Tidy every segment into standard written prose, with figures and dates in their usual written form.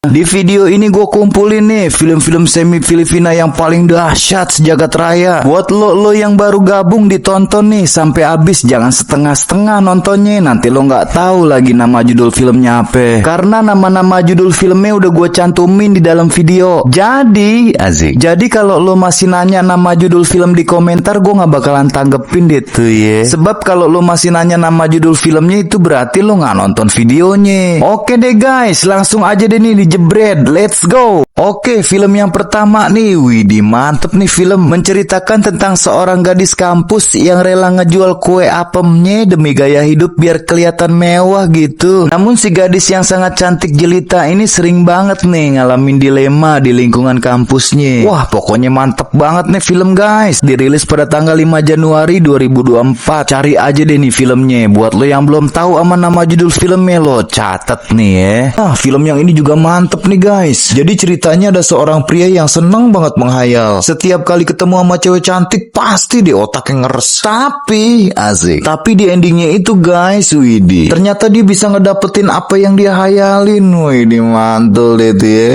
Di video ini gue kumpulin nih film-film semi Filipina yang paling dahsyat sejagat raya. Buat lo yang baru gabung ditonton nih sampai habis, jangan setengah-setengah nontonnya. Nanti lo nggak tahu lagi nama judul filmnya apa. Karena nama-nama judul filmnya udah gue cantumin di dalam video. Jadi asik. Jadi kalau lo masih nanya nama judul film di komentar, gue nggak bakalan tanggepin deh tuh ya. Sebab kalau lo masih nanya nama judul filmnya itu berarti lo nggak nonton videonya. Oke deh guys, langsung aja deh nih dijebret. Let's go. Oke, film yang pertama nih. Widih, mantep nih film. Menceritakan tentang seorang gadis kampus yang rela ngejual kue apemnya demi gaya hidup biar kelihatan mewah gitu. Namun si gadis yang sangat cantik jelita ini sering banget nih ngalamin dilema di lingkungan kampusnya. Wah, pokoknya mantep banget nih film guys. Dirilis pada tanggal 5 Januari 2024. Cari aja deh nih filmnya. Buat lo yang belum tahu sama nama judul filmnya, lo catat nih ya. Nah, film yang ini juga mantep nih guys. Jadi ceritanya ada seorang pria yang seneng banget menghayal. Setiap kali ketemu sama cewek cantik pasti di otaknya ngeres. Tapi asik. Tapi di endingnya itu guys, widih, ternyata dia bisa ngedapetin apa yang dia hayalin. Widih, mantul deh tuh ya.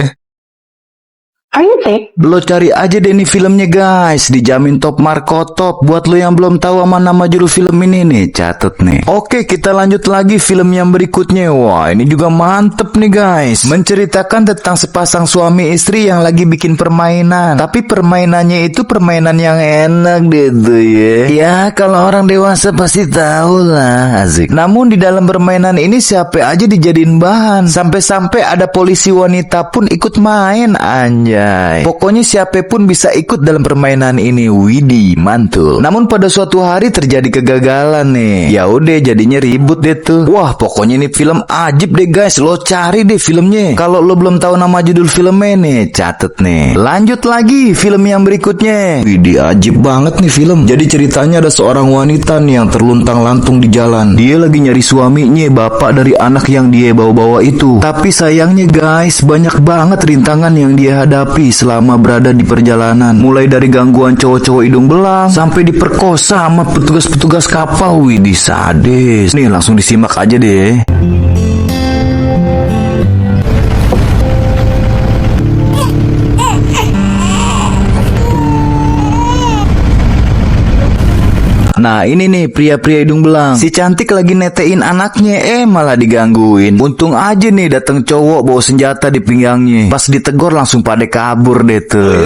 Are you thick? Lo cari aja deh nih filmnya guys, dijamin top marko top. Buat lo yang belum tahu sama nama judul film ini nih, catet nih. Oke, kita lanjut lagi film yang berikutnya. Wah, ini juga mantep nih guys. Menceritakan tentang sepasang suami istri yang lagi bikin permainan. Tapi permainannya itu permainan yang enak deh tuh ya. Ya, kalau orang dewasa pasti tahu lah, asik. Namun di dalam permainan ini siapa aja dijadiin bahan. Sampai-sampai ada polisi wanita pun ikut main, anjay. Pokoknya siapapun bisa ikut dalam permainan ini. Widih, mantul. Namun pada suatu hari terjadi kegagalan nih. Ya udah, jadinya ribut deh tuh. Wah, pokoknya ini film ajib deh guys. Lo cari deh filmnya. Kalau lo belum tahu nama judul filmnya nih, catet nih. Lanjut lagi film yang berikutnya. Widih, ajib banget nih film. Jadi ceritanya ada seorang wanita nih yang terluntang-lantung di jalan. Dia lagi nyari suaminya, bapak dari anak yang dia bawa-bawa itu. Tapi sayangnya guys, banyak banget rintangan yang dia hadapi selama berada di perjalanan. Mulai dari gangguan cowok-cowok hidung belang sampai diperkosa sama petugas-petugas kapal. Widih, sadis. Nih, langsung disimak aja deh. Nah, ini nih pria-pria hidung belang. Si cantik lagi netein anaknya, malah digangguin. Untung aja nih dateng cowok bawa senjata di pinggangnya. Pas ditegor langsung pada kabur deh tuh.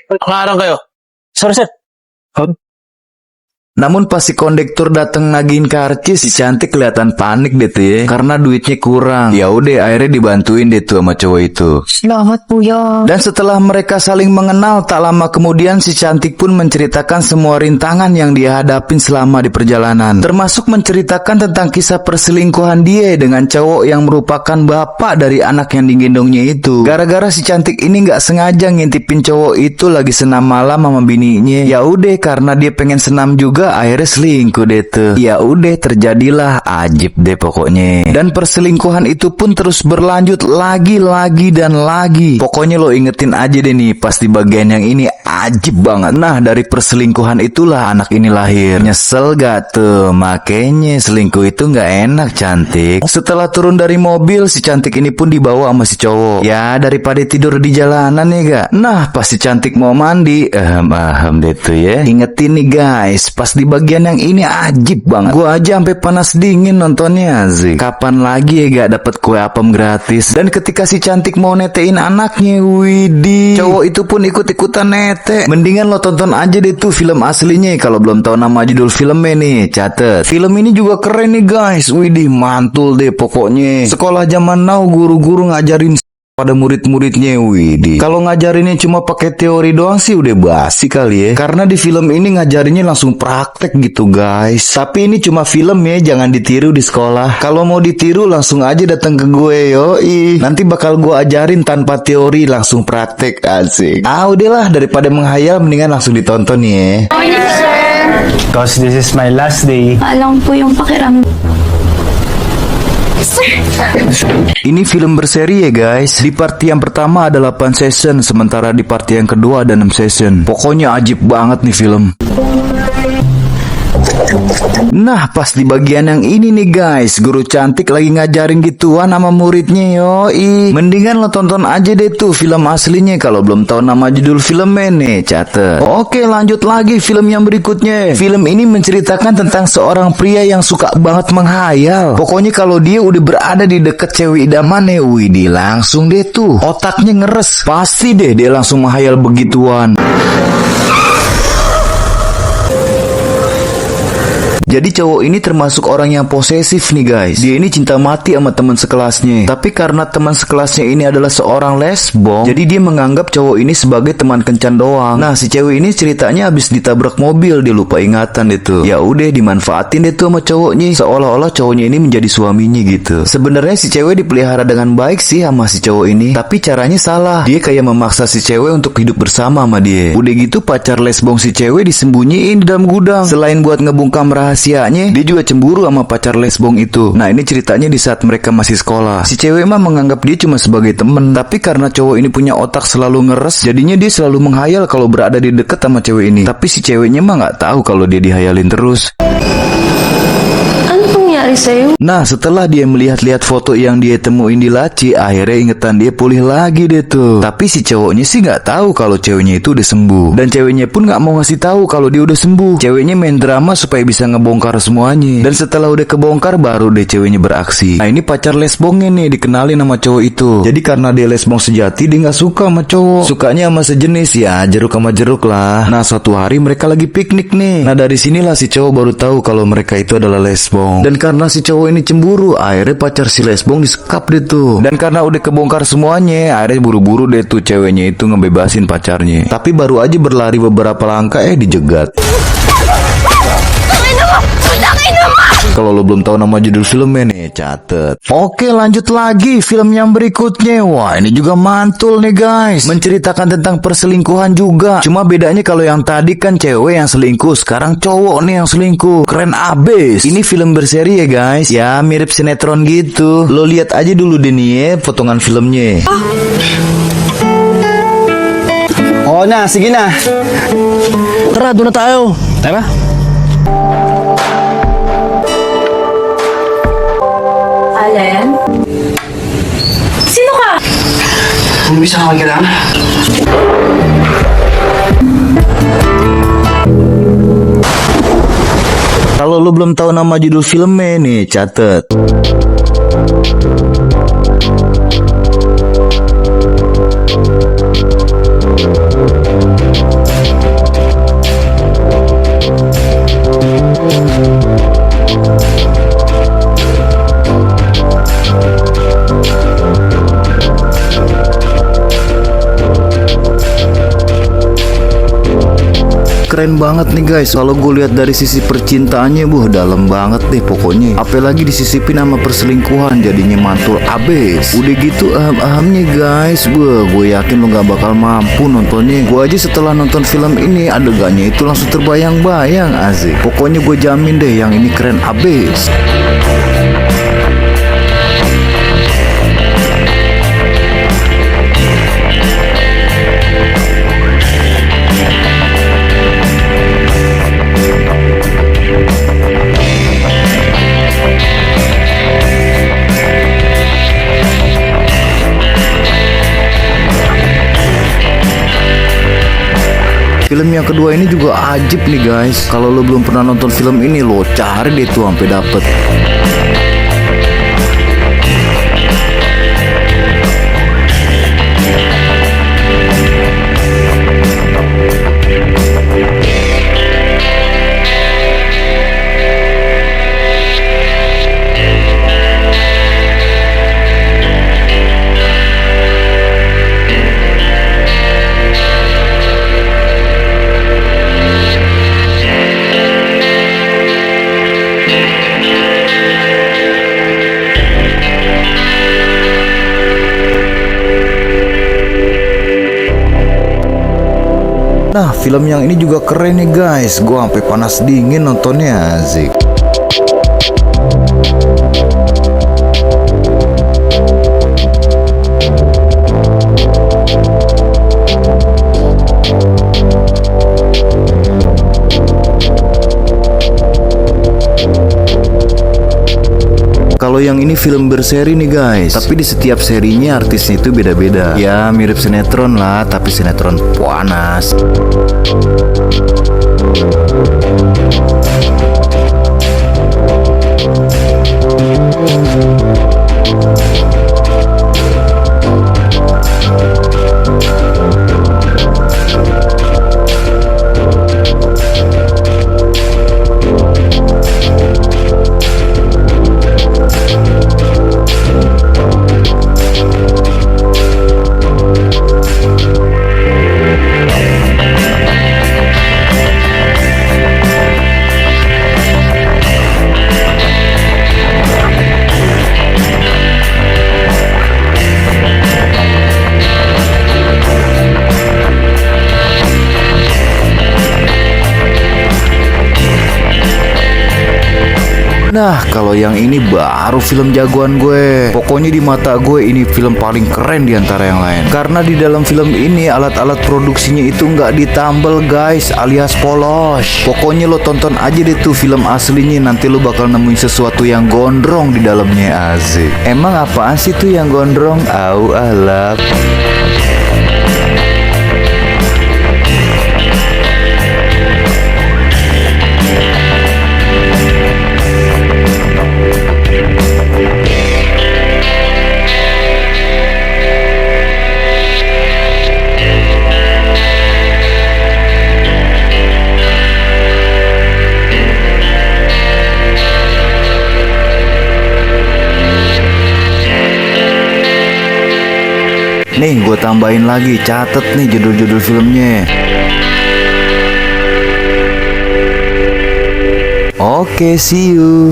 Ngarang kayo. Sorry, sir. Namun pas si kondektur dateng nagihin karcis, si cantik kelihatan panik deh tuh ya, karena duitnya kurang. Ya udah, akhirnya dibantuin deh tuh sama cowok itu. Selamat Buya. Dan setelah mereka saling mengenal, tak lama kemudian si cantik pun menceritakan semua rintangan yang dia hadapin selama di perjalanan. Termasuk menceritakan tentang kisah perselingkuhan dia dengan cowok yang merupakan bapak dari anak yang digendongnya itu. Gara-gara si cantik ini nggak sengaja ngintipin cowok itu lagi senam malam sama bininya. Ya udah, karena dia pengen senam juga, akhirnya selingkuh deh tuh. Ya udah, terjadilah ajib deh pokoknya. Dan perselingkuhan itu pun terus berlanjut lagi dan lagi. Pokoknya lo ingetin aja deh nih, pas di bagian yang ini ajib banget. Nah, dari perselingkuhan itulah anak ini lahir. Nyesel gak tuh? Makanya selingkuh itu gak enak, cantik. Setelah turun dari mobil, si cantik ini pun dibawa sama si cowok. Ya, daripada tidur di jalanan ya gak. Nah, pas si cantik mau mandi, deh tuh ya. Ingetin nih guys, pas di bagian yang ini ajib banget. Gua aja sampai panas dingin nontonnya, asik. Kapan lagi ya gak dapet kue apem gratis? Dan ketika si cantik mau netein anaknya, widih, cowok itu pun ikut-ikutan nete. Mendingan lo tonton aja deh tuh film aslinya kalau belum tahu nama judul filmnya nih, catet. Film ini juga keren nih guys. Widih, mantul deh pokoknya. Sekolah zaman now guru-guru ngajarin pada murid-muridnya. Widih, kalau ngajarinnya cuma pakai teori doang sih udah basi kali ya. Karena di film ini ngajarinnya langsung praktek gitu guys. Tapi ini cuma film ya, jangan ditiru di sekolah. Kalau mau ditiru langsung aja datang ke gue, yoi. Nanti bakal gue ajarin tanpa teori, langsung praktek, asik. Udahlah, daripada menghayal mendingan langsung ditonton ya. Oh yes, sir. Because this is my last day. Alam po yung pakiramdam. Ini film berseri ya guys. Di part yang pertama ada 8 season, sementara di part yang kedua ada 6 season. Pokoknya ajib banget nih film. Nah, pas di bagian yang ini nih guys, guru cantik lagi ngajarin gituan sama muridnya yoi. Mendingan lo tonton aja deh tuh film aslinya kalau belum tahu nama judul filmnya nih, catet. Oke, lanjut lagi film yang berikutnya. Film ini menceritakan tentang seorang pria yang suka banget menghayal. Pokoknya kalau dia udah berada di deket cewek idamannya, widih langsung deh tuh otaknya ngeres. Pasti deh dia langsung menghayal begituan. Jadi cowok ini termasuk orang yang posesif nih guys. Dia ini cinta mati sama teman sekelasnya. Tapi karena teman sekelasnya ini adalah seorang lesbong, jadi dia menganggap cowok ini sebagai teman kencan doang. Nah, si cewek ini ceritanya habis ditabrak mobil, dia lupa ingatan itu. Ya udah dimanfaatin deh tuh sama cowoknya, seolah-olah cowoknya ini menjadi suaminya gitu. Sebenarnya si cewek dipelihara dengan baik sih sama si cowok ini, tapi caranya salah. Dia kayak memaksa si cewek untuk hidup bersama sama dia. Udah gitu pacar lesbong si cewek disembunyiin di dalam gudang. Selain buat ngebungkam rahasianya, dia juga cemburu sama pacar lesbong itu. Nah, ini ceritanya di saat mereka masih sekolah. Si cewek mah menganggap dia cuma sebagai temen, tapi karena cowok ini punya otak selalu ngeres, jadinya dia selalu menghayal kalau berada di dekat sama cewek ini. Tapi si ceweknya mah nggak tahu kalau dia dihayalin terus. Ano nangyari sa'yo? Nah, setelah dia melihat-lihat foto yang dia temuin di laci, akhirnya ingetan dia pulih lagi deh tuh. Tapi si cowoknya sih nggak tahu kalau ceweknya itu udah sembuh. Dan ceweknya pun nggak mau ngasih tahu kalau dia udah sembuh. Ceweknya main drama supaya bisa ngebongkar semuanya. Dan setelah udah kebongkar, baru deh ceweknya beraksi. Nah, ini pacar lesbongnya nih, dikenalin sama cowok itu. Jadi karena dia lesbong sejati, dia nggak suka sama cowok. Sukanya sama sejenis, ya jeruk sama jeruk lah. Nah, suatu hari mereka lagi piknik nih. Nah, dari sinilah si cowok baru tahu kalau mereka itu adalah lesbong. Dan karena si cowok ini cemburu, akhirnya pacar si lesbong disekap deh tuh. Dan karena udah kebongkar semuanya, akhirnya buru-buru deh tuh ceweknya itu ngebebasin pacarnya. Tapi baru aja berlari beberapa langkah dijegat. Kalau lo belum tahu nama judul filmnya nih, catet. Oke, lanjut lagi film yang berikutnya. Wah, ini juga mantul nih guys. Menceritakan tentang perselingkuhan juga. Cuma bedanya kalau yang tadi kan cewek yang selingkuh, sekarang cowok nih yang selingkuh. Keren abis. Ini film berseri ya guys. Ya mirip sinetron gitu. Lo lihat aja dulu deh nih ya potongan filmnya. Oo na, sige na. Tara, doon na tayo. Tara. Allen? Sino ka? Kung bisa ka lang. Kalau lo belum tahu nama judul filmnya nih, catet. Keren banget nih guys. Kalau gue lihat dari sisi percintaannya, dalam banget deh pokoknya. Apalagi disisipin sama perselingkuhan, jadinya mantul abis. Udah gitu ahamnya guys, gue yakin lo gak bakal mampu nontonnya. Gue aja setelah nonton film ini, adegannya itu langsung terbayang-bayang asik. Pokoknya gue jamin deh yang ini keren abis. Film yang kedua ini juga ajib nih guys. Kalau lo belum pernah nonton film ini, lo cari deh tuh sampai dapet. Nah, film yang ini juga keren nih guys. Gue sampai panas dingin nontonnya, asik. Kalau yang ini film berseri nih guys, tapi di setiap serinya artisnya itu beda-beda. Ya mirip sinetron lah, tapi sinetron panas. Nah, kalau yang ini baru film jagoan gue. Pokoknya di mata gue ini film paling keren di antara yang lain. Karena di dalam film ini alat-alat produksinya itu nggak ditambal guys, alias polos. Pokoknya lo tonton aja deh tuh film aslinya, nanti lo bakal nemuin sesuatu yang gondrong di dalamnya. Asik. Emang apaan sih tuh yang gondrong? Au alat. Nih gue tambahin lagi, catet nih judul-judul filmnya. Oke, see you.